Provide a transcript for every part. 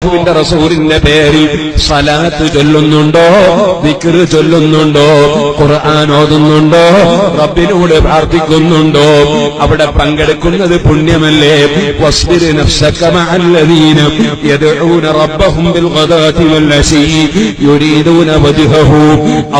അല്ലാഹുവിന്റെ റസൂലിന്റെ പേരിൽ സലാത്ത് ചൊല്ലുന്നുണ്ടോ, ദിക്ർ ചൊല്ലുന്നുണ്ടോ, ഖുർആൻ ഓതുന്നുണ്ടോ, റബ്ബിനോട് പ്രാർത്ഥിക്കുന്നുണ്ടോ, അവിടെ പങ്കെടുക്കുന്നത് പുണ്യമല്ലേ? വസ്ബിർ നഫ്സക മഅല്ലദീന യദ്ഊന റബ്ബഹും ബിൽഗദാതി വല്ലശീ യുരീദൂന വജ്ഹഹു.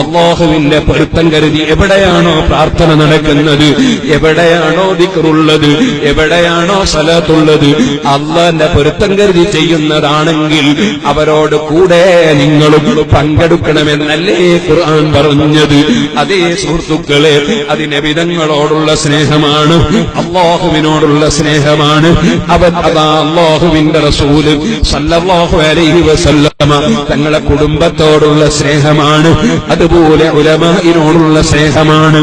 അല്ലാഹുവിന്റെ പൊരുത്തം കരുതി എവിടെയാണോ പ്രാർത്ഥന നടക്കുന്നത്, എവിടെയാണോ ദിക്റുള്ളത്, എവിടെയാണോ സലാത്തുള്ളത്, അല്ലാഹുവിന്റെ പൊരുത്തം കരുതി ചെയ്യുന്നതാണ് അവരോട് കൂടെ നിങ്ങളും പങ്കെടുക്കണമെന്നല്ലേ ഖുർആൻ പറഞ്ഞത്? അതേ സുഹൃത്തുക്കളെ, അത് നബിതങ്ങളോടുള്ള സ്നേഹമാണ്, അല്ലാഹുവിനോടുള്ള സ്നേഹമാണ്. അതാ അല്ലാഹുവിന്റെ റസൂല് സല്ലല്ലാഹു അലൈഹി വസല്ലമ തങ്ങളെ കുടുംബത്തോടുള്ള സ്നേഹമാണ്, അതുപോലെ ഉലമാഇനോടുള്ള സ്നേഹമാണ്.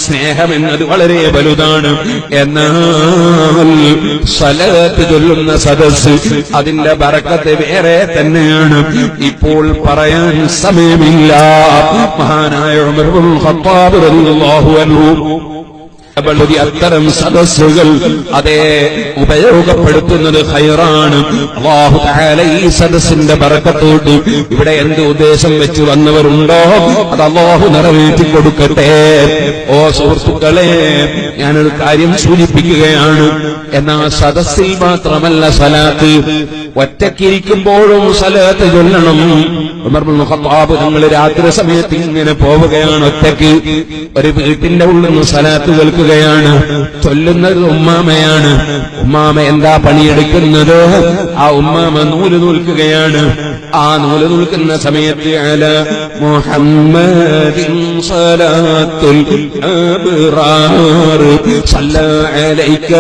സ്നേഹം എന്നത് വളരെ വലുതാണ്. എന്നാൽ സ്വലാത്ത് ചൊല്ലുന്ന സദസ്സ്, അതിന്റെ ബറക്കത്ത് വേറെ തന്നെയാണ്. ഇപ്പോൾ പറയാൻ സമയമില്ല. മഹാനായ ഉമർ ഇബ്നുൽ ഖത്താബ് റളിയല്ലാഹു അൻഹു അത്തരം സദസ്സുകൾ അതേ ഉപയോഗപ്പെടുത്തുന്നത് ഖൈറാണ്. അല്ലാഹു തആല ഈ സദസ്സിന്റെ ബറക്കത്തോട് ഇവിടെ എന്ത് ഉദ്ദേശം വെച്ച് വന്നവരുണ്ടോ അത് അല്ലാഹു നിറവേറ്റി കൊടുക്കട്ടെ. ഓ സുഹൃത്തുക്കളെ, ഞാനൊരു കാര്യം സൂചിപ്പിക്കുകയാണ്. എന്നാ സദസ്സിൽ മാത്രമല്ല സലാത്ത്, ഒറ്റക്കിരിക്കുമ്പോഴും സലാത്ത് ചൊല്ലണം. ഉമർ ഇബ്നുൽ ഖത്താബ് തങ്ങൾ രാത്രി സമയത്ത് ഇങ്ങനെ പോവുകയാണ്, ഒറ്റയ്ക്ക് ഒരു വീട്ടിന്റെ ഉള്ളിൽ നിന്ന് സലാത്ത് കേൾക്കുകയാണ്. ചൊല്ലുന്നത് ഉമ്മാമയാണ്. ഉമ്മാമ എന്താ പണിയെടുക്കുന്നത്? ആ ഉമ്മാമ നൂല് നൂൽക്കുകയാണ്. ആ നൂല് നൂൽക്കുന്ന സമയത്ത് അല മുഹമ്മദിൻ സ്വലാത്തുൽ അബ്റാർ സല്ല അലൈക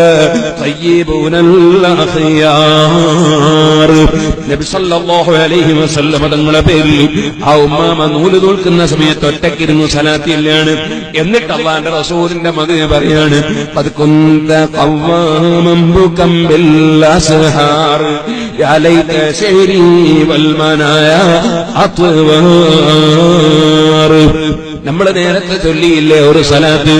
തയ്യിബുനൽ അഖിയാർ. നബി സല്ലല്ലാഹു അലൈഹി വസല്ലം തങ്ങളുടെ പേരിൽ ആ ഉമ്മാമ നൂല് നൂൽക്കുന്ന സമയത്ത് ഒറ്റക്കിരുന്നു സലാത്തില്ലാണ്. എന്നിട്ട് അല്ലാഹുവിന്റെ റസൂലിന്റെ മദീന പറയാണ്, ഖദ് കുന്ത ഖവ്വാമൻ ബുകം ബിൽ അസ്ഹാർ യാ ലൈത ശൈരി വൽ മനായ അത്വാർ. നമ്മൾ നേരത്തെ ചൊല്ലിയില്ലേ ഒരു സലാത്ത്,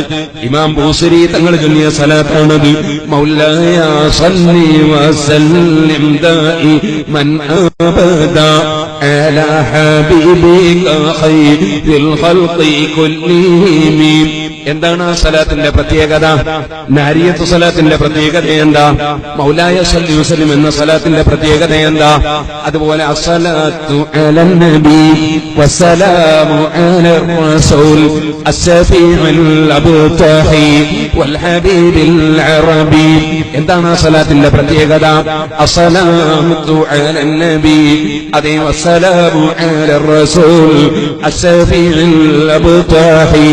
ഇമാം ബൂസരി തങ്ങൾ ചൊല്ലിയ സലാത്താണത്. മൗലായ സല്ലി വസല്ലിം ദായിമൻ അബദാ അലാ ഹബീബിക ഖൈറിൽ ഖൽഖി കുല്ലിഹിം. എന്താണ് ആ സലാത്തിന്റെ പ്രത്യേകത? നാരിയത്ത് സലാത്തിന്റെ പ്രത്യേകത എന്താ? മൗലായ സല്ലി വസല്ലിം എന്ന സലാത്തിന്റെ പ്രത്യേകത എന്താ? അതുപോലെ അസ്സലാത്തു അലൻ നബി വസ്സലാമു അലർ റസൂൽ അസ്സഫീഉൽ അബ്തഹി വൽ ഹബീബിൽ അറബി. എന്താണ് ആ സലാത്തിന്റെ പ്രത്യേകത? അസ്സലാത്തു അലൻ നബി, അതേ വസ്സലാമു അലർ റസൂൽ അസ്സഫീഉൽ അബ്തഹി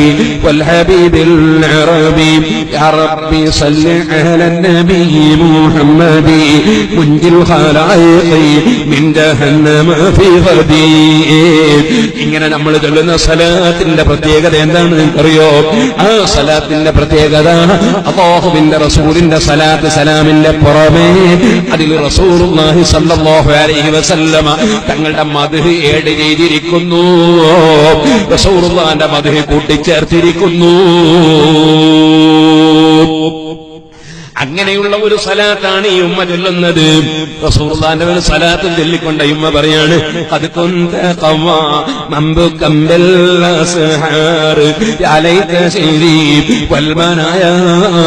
വൽ ഹബീബിൽ العربي يا ربي صل على النبي محمد منجي الخلائق من جهنم في غدي. ഇങ്ങനെ നമ്മൾ ചൊല്ലുന്ന സലാത്തിന്റെ പ്രത്യേകത എന്താണെന്ന് അറിയോ? ആ സലാത്തിന്റെ പ്രത്യേകത അല്ലാഹുവിന്റെ റസൂലിന്റെ സലാത്ത് സലാമിന്റെ പുറമേ അതിൽ റസൂലുള്ളാഹി സ്വല്ലല്ലാഹു അലൈഹി വസല്ലമ തങ്ങളുടെ മദ്ഹ് ഏഡ് ചെയ്തിരിക്കുന്നു, റസൂലുള്ളാഹിന്റെ മദ്ഹ് കൂട്ടിച്ചേർത്തിരിക്കുന്നു. അങ്ങനെയുള്ള ഒരു സലാത്താണ് ഈ ഉമ്മ ചൊല്ലുന്നത്. റസൂലുള്ളാഹിന്റെ ഒരു സലാത്തും ചൊല്ലിക്കൊണ്ട് ഉമ്മ പറയാണ്, ഖദ് കുന്ത ഖവ്വാമൻ ബുകം ബിൽ അസ്ഹാർ യാ ലൈത ശൈരി വൽ മനായ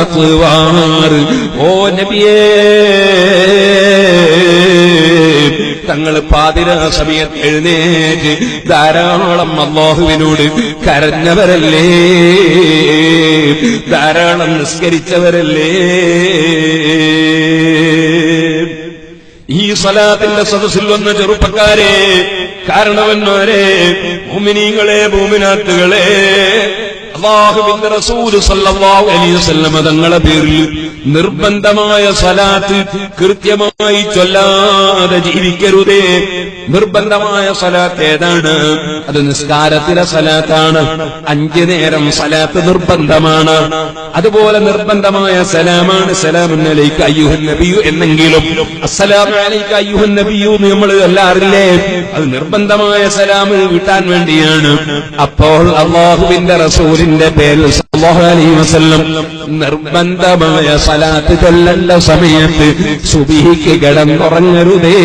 അത്വാർ. ഓ നബിയേ, തങ്ങൾ പാതിര സമയത്ത് എഴുന്നേറ്റ് ധാരാളം അല്ലാഹുവിനോട് കരഞ്ഞവരല്ലേ, ധാരാളം നിസ്കരിച്ചവരല്ലേ. ഈ സലാത്തിന്റെ സദസ്സിൽ വന്ന ചെറുപ്പക്കാരെ, കാരണവന്മാരെ, മുഅ്മിനീങ്ങളെ, മുഅ്മിനാത്തുകളെ, അല്ലാഹുവിന്റെ റസൂൽ സല്ലല്ലാഹു അലൈഹി വസല്ലം തങ്ങളുടെ പേരിൽ നിർബന്ധമായ സലാത്ത് കൃത്യമായി ചൊല്ലാതെ ജീവിക്കരുതേ. നിർബന്ധമായ സലാത്ത് ഏതാണ്? അത് നിസ്കാരത്തിലെ സലാത്താണ്. 5 നേരം സലാത്ത് നിർബന്ധമാണ്. അതുപോലെ നിർബന്ധമായ സലാമാണ് സലാമുൻ അലൈക അയ്യുഹൻ നബിയു എന്നെങ്കിലും അസ്സലാമു അലൈക അയ്യുഹൻ നബിയു നമ്മൾ ചൊല്ലാറില്ലേ? അത് നിർബന്ധമായ സലാം കിട്ടാൻ വേണ്ടിയാണ്. അപ്പോൾ അല്ലാഹുവിന്റെ റസൂലിന്റെ പേരിൽ സല്ലല്ലാഹു അലൈഹി വസല്ലം നിർബന്ധമായ സലാത്ത് ചൊല്ലേണ്ട സമയത്ത് സുബ്ഹിക്ക് കിടന്നുറങ്ങരുതേ.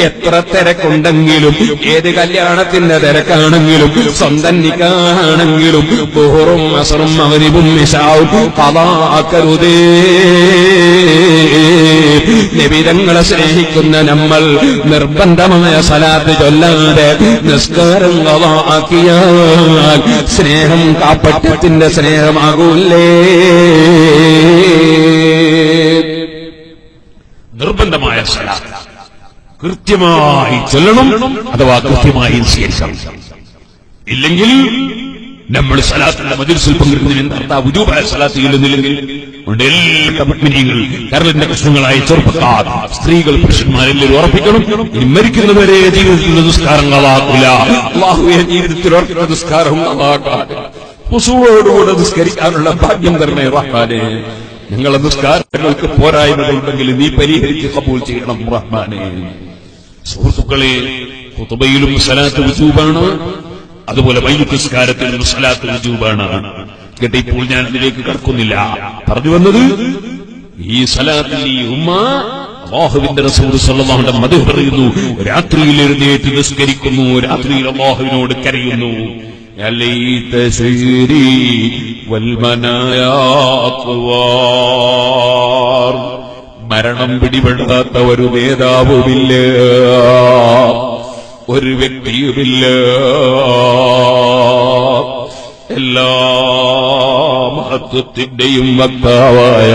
എത്ര തിരക്കുണ്ടെങ്കിലും, ഏത് കല്യാണത്തിന്റെ തിരക്കാണെങ്കിലും, സ്വന്തം നിക്കാഹാണെങ്കിലും, ബുഹറും അസറും മഗ്രിബും ഇശാഉം ഖളാഅക്കരുതേ. നബി തങ്ങളെ സ്നേഹിക്കുന്ന നമ്മൾ നിർബന്ധമായ സലാത്ത് ചൊല്ലാതെ നിസ്കാരം ഖളാഅക്കിയാൽ സ്നേഹം കാപ്പട്യത്തിന്റെ സ്നേഹമാകൂലേ? നിർബന്ധമായ സലാത്ത് കൃത്യമായി ചൊല്ലണം, അഥവാ കൃത്യമായി സ്വീകരിക്കണം. ഇല്ലെങ്കിൽ നമ്മൾ സലാത്തിന്റെ മജ്‌ലിസിൽ പങ്കെടുക്കുന്നതിന് വുജൂബായ സലാത്ത് ചെല്ലുന്നില്ലെങ്കിൽ എല്ലാ മുഅ്മിനീങ്ങൾ കരളിന്റെ കഷ്ണങ്ങളായി ചെറുപ്പക്കാർ, സ്ത്രീകൾ, പുരുഷന്മാരെല്ലാം ഉറപ്പിക്കണം, ഇനി മരിക്കുന്നവരെ ജീവിതത്തിൽ നിസ്കാരം കളാക്കില്ല. അല്ലാഹുവേ, ജീവിതത്തിൽ ഉറക്കുന്ന നിസ്കാരം കളാക്കാതെ ഖുശൂഅോടുകൂടെ നിസ്കരിക്കാനുള്ള ഭാഗ്യം തരണേ റഹ്മാനേ. ഞങ്ങളുടെ നിസ്കാരങ്ങൾക്ക് പോരായ്മകളുണ്ടെങ്കിൽ നീ പരിഹരിച്ച് കബൂൽ ചെയ്യണം റഹ്മാനേ. സുഹൃത്തുക്കളെ, ഖുതുബയിലും സലാത്ത് വുജൂബാണ്, അതുപോലെ മയ്യിത്ത് നിസ്കാരത്തിലും സലാത്ത് വുജൂബാണ്. കേട്ട് ഇപ്പോൾ ഞാൻ ഇതിലേക്ക് കടക്കുന്നില്ല. പറഞ്ഞു വന്നത്, ഈ സലാത്തിൽ ഈ ഉമ്മ അല്ലാഹുവിന്റെ റസൂൽ സ്വല്ലല്ലാഹു അലൈഹി വസല്ലം മദ്ഹ് പറയുന്നു, രാത്രിയിൽ എഴുന്നേറ്റ് നിസ്കരിക്കുന്നു, രാത്രിയിൽ അല്ലാഹുവിനോട് കരയുന്നു. യാ ലൈത ശരീരി വൽ മനായാ ഖവാർ. മരണം പിടിപെടാത്ത ഒരു നേതാവുമില്ല, ഒരു വ്യക്തിയുമില്ല. എല്ലാ മഹത്വത്തിന്റെയും വക്താവായ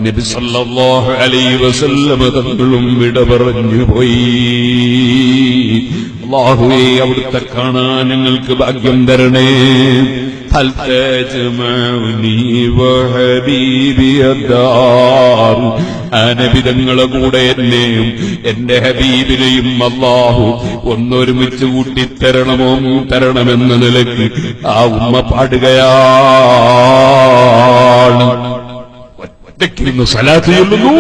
നബി സല്ലല്ലാഹു അലൈഹി വസല്ലം തങ്ങളും വിട പറഞ്ഞു പോയി. അല്ലാഹുവേ, അവിടുത്തെ കാണാൻ ഞങ്ങൾക്ക് ഭാഗ്യം തരണേ. ഹൽ തജ്മഉനി വഹബീബി അദ്ദാർ. ആ നബി തങ്ങളെ കൂടെ എന്നെയും എന്റെ ഹബീബിനെയും അല്ലാഹു ഒന്നൊരുമിച്ച് കൂട്ടിത്തരണമെന്ന നിലയ്ക്ക് ആ ഉമ്മ പാടുകയാണ്. ഒറ്റയ്ക്കിരുന്ന് സലാത്ത് ചൊല്ലുന്നു,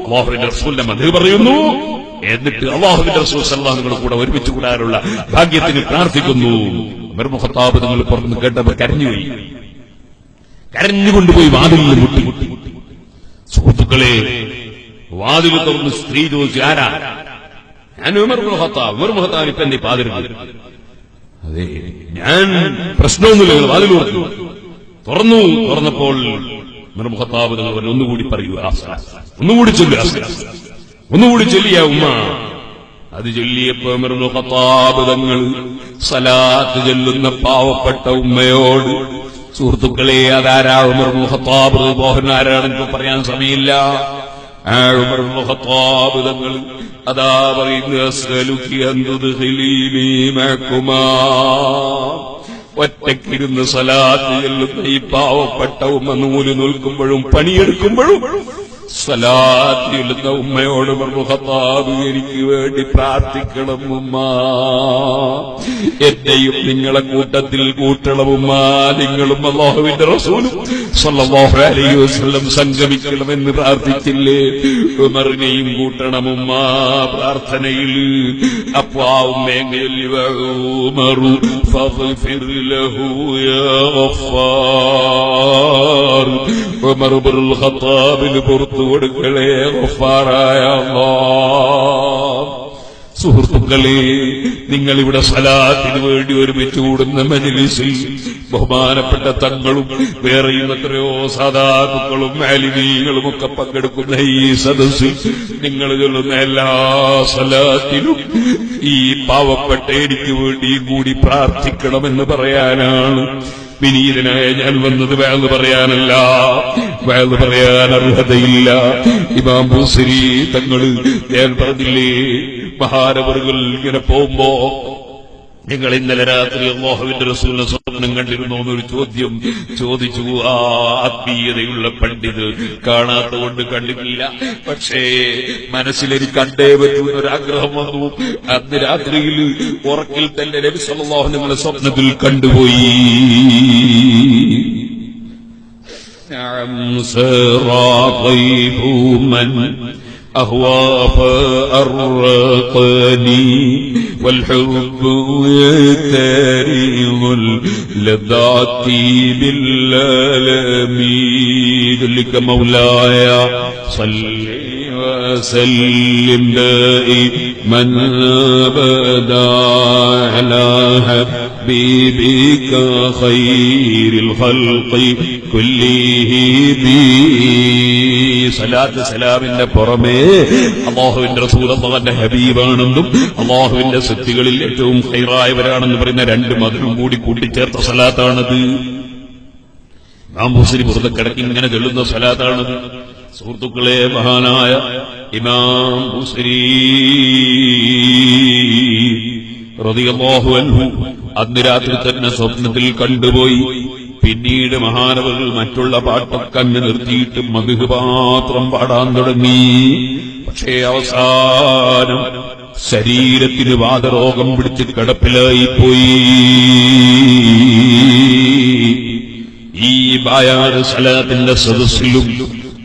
അല്ലാഹുവിന്റെ റസൂലിന്റെ മദ്ഹ് പറയുന്നു, എന്നിട്ട് അല്ലാഹുവിന്റെ റസൂൽ സല്ലല്ലാഹു അലൈഹി വസല്ലം കൂടെ ഒരുമിച്ച് കൂടാനുള്ള ഭാഗ്യത്തിന് പ്രാർത്ഥിക്കുന്നു. ഉമർ ഇബ്നു ഖത്താബ് തങ്ങൾ പുറത്ത് കേട്ടപ്പോൾ കരഞ്ഞുപോയി. കരഞ്ഞുകൊണ്ടുപോയി വാതിലിൽ മുട്ടി. സുഹൃത്തുക്കളെ, വാതിൽ തുറന്ന് സ്ത്രീ ചോദിച്ചു, ആരാ? ഞാൻ ഉമർ ഇബ്നു ഖത്താബ്. ഉമർ ഇബ്നു ഖത്താബ് ഇപ്പൊ എന്റെ പാതിരുന്നു. അതെ, ഞാൻ പ്രശ്നമൊന്നുമില്ല, വാതിൽ തുറന്നപ്പോൾ ഉമർ ഇബ്നു ഖത്താബ് തങ്ങൾ ഒന്നുകൂടി പറയൂ, ഒന്നുകൂടി ചൊല്ലുക, ഒന്നുകൂടി ചൊല്ലിയ ഉമ്മ. അത് ചൊല്ലിയപ്പോ ഉമർ ഇബ്നു ഖത്താബ് തങ്ങൾ സലാത്ത് ചൊല്ലുന്ന പാവപ്പെട്ട ഉമ്മയോട്, സുഹൃത്തുക്കളെ, അതാരാ ഉമർ ഇബ്നു ഖത്താബ് ആരാണെന്ന് പറയാൻ സമയമില്ല. ആ ഉമർ ഇബ്നു ഖത്താബ് തങ്ങൾ അതാ പറയുന്നു, അസ്അലുകി അൻ തുദ്ഖിലീനി മഅകുമാ. ഒറ്റയ്ക്കിരുന്ന് സലാത്ത് ചൊല്ലുന്ന ഈ പാവപ്പെട്ട ഉമ്മ നൂല് നിൽക്കുമ്പോഴും പണിയെടുക്കുമ്പോഴും സലാത്ത് ചൊല്ലുന്ന ഉമ്മയോട് ഉമർ ഇബ്നു ഖത്താബ്, എനിക്ക് വേണ്ടി പ്രാർത്ഥിക്കണം ഉമ്മ, എന്നെയും നിങ്ങളെ കൂട്ടത്തിൽ കൂട്ടണം ഉമ്മ. നിങ്ങളും അല്ലാഹുവിന്റെ റസൂലും സ്വല്ലല്ലാഹു അലൈഹി വസല്ലം സംഗമിക്കണമെന്ന് പ്രാർത്ഥിച്ചില്ലേ? ഉമറിനെയും കൂട്ടണം ഉമ്മ പ്രാർത്ഥനയിൽ. അപ്പൊ ആ ഉമ്മയെങ്കിൽ ഉമറു ഫഗ്ഫിർ ലഹു യാ ഗഫാർ. ഉമർ ഇബ്നുൽ ഖത്താബിന് പുറത്തു കൊടുക്കളേ ഗഫാറായ അല്ലാഹ്. സുഹൃത്തുക്കളെ, നിങ്ങളിവിടെ സലാത്തിന് വേണ്ടി ഒരുമിച്ച് കൂടുന്ന മജ്‌ലിസിൽ ബഹുമാനപ്പെട്ട തങ്ങളും വേറെയും എത്രയോ സാദാത്തുക്കളും ആലിമീങ്ങളും ഒക്കെ പങ്കെടുക്കുന്ന ഈ സദസ്സിൽ നിങ്ങൾ ചൊല്ലുന്ന എല്ലാ സലാത്തിലും ഈ പാവപ്പെട്ട എനിക്ക് വേണ്ടി കൂടി പ്രാർത്ഥിക്കണമെന്ന് പറയാനാണ് വിനീതനായ ഞാൻ വന്നത്. വഅദ് പറയാനല്ല, വഅദ് പറയാൻ അർഹതയില്ല. ഇമാം ബൂസരി തങ്ങൾ ഞാൻ പറഞ്ഞില്ലേ, മഹാനവറുകൾ ഇങ്ങനെ പോകുമ്പോ ഞങ്ങൾ ഇന്നലെ രാത്രി അല്ലാഹുവിന്റെ റസൂലിനെ സ്വപ്നം കണ്ടിരുന്നോ എന്നൊരു ചോദ്യം ചോദിച്ചു. ആ ആത്മീയതയുള്ള പണ്ഡിത് കാണാത്തതുകൊണ്ട് കണ്ടിട്ടില്ല, പക്ഷേ മനസ്സിലെനിക്ക് കണ്ടേ പറ്റുന്നൊരാഗ്രഹം വന്നു. അന്ന് രാത്രിയിൽ ഉറക്കിൽ തന്നെ നബി സല്ലല്ലാഹു അലൈഹി വസല്ലം സ്വപ്നത്തിൽ കണ്ടുപോയി. أهوى فأرقني والحب يتاريض اللذات بالعالمين لك مولاي صل وسلم دائما أبدا على حبيبك خير الخلق كلهم. സലാത്ത് സലാമിന്റെ പുറമേ അല്ലാഹുവിന്റെ റസൂൽ അല്ലാഹുവിന്റെ ഹബീബാണെന്നും അല്ലാഹുവിന്റെ സൃഷ്ടികളിൽ ഏറ്റവും ഖൈറായവരാണെന്ന് പറയുന്ന രണ്ട് മതവും കൂടി കൂട്ടിച്ചേർത്ത സലാത്താണത്. ഇമാം ബുഖാരി പുറത്തിടയ്ക്ക് ഇങ്ങനെ ചൊല്ലുന്ന സലാത്താണത്. സുഹൃത്തുക്കളെ, മഹാനായ ഇമാം ബുഖാരി റളിയല്ലാഹു അൻഹു അന്ന് രാത്രി തന്നെ സ്വപ്നത്തിൽ കണ്ടുപോയി. പിന്നീട് മഹാനവകൾ മറ്റുള്ള പാട്ടൊക്കെ നിർത്തിയിട്ട് മദ്ഹ് മാത്രം പാടാൻ തുടങ്ങി. പക്ഷേ അവസാനം ശരീരത്തിന് വാതരോഗം പിടിച്ച് കിടപ്പിലായിപ്പോയി. ഈ ബായാർ സലാത്തിന്റെ സദസ്സിലും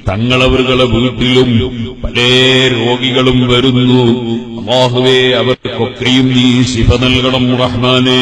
തങ്ങളവരുടെ വീട്ടിലും പല രോഗികളും വരുന്നു. അല്ലാഹുവേ, അവർക്കൊക്കെയും നീ ശിഫ നൽകണം റഹ്മാനേ.